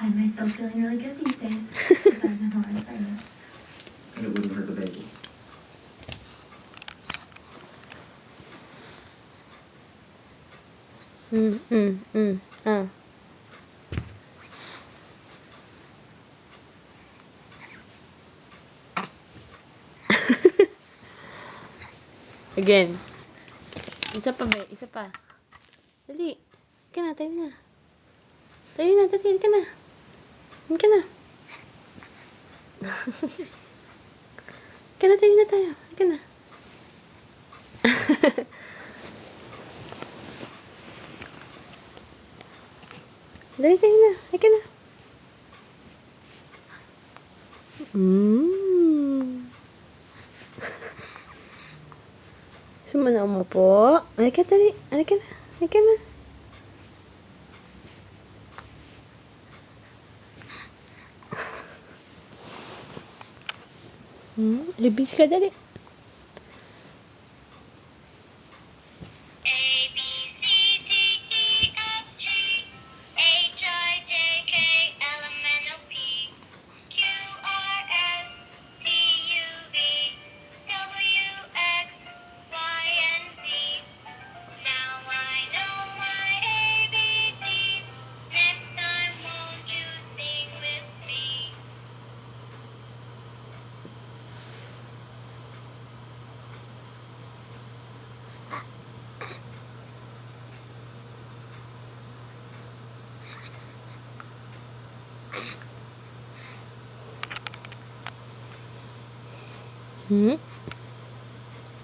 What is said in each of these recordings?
find myself feeling really good these days. Besides, I'm already pregnant. And it wouldn't hurt the baby. Ah. Again. Isa pa, be. Isa pa. Dali. Ka na, tayo na. Tayo na, dali. Ka na. Ka na. Ka na, tayo na tayo. Ka na. Dali, tayo na. Ka na. Gusto mo na umupo? Halika, dali. Halika na. Halika na. Libis ka, dali.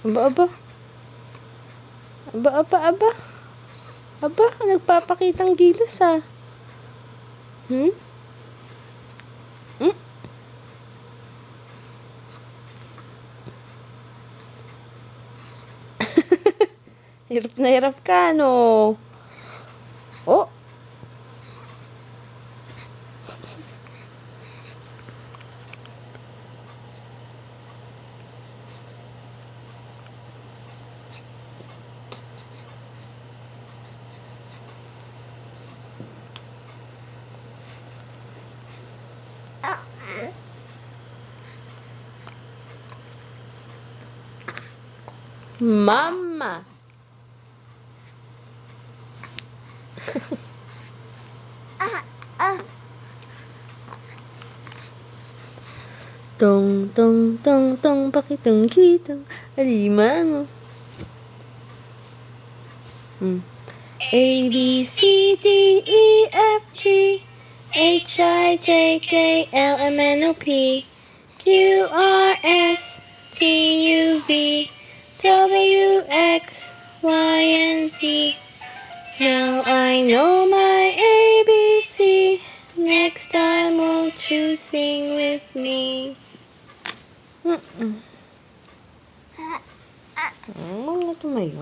Aba, aba. Aba, aba, aba. Aba, nagpapakitang gilas, ah. Hirap na hirap ka, no? Oh. Mama. Tong tong tong tong pakitong kitong alimango. A B C D E F G H I J K L M N O P Q R S T U V W X Y and Z. Now I know my ABC. Next time won't you sing with me? Ano tumayo?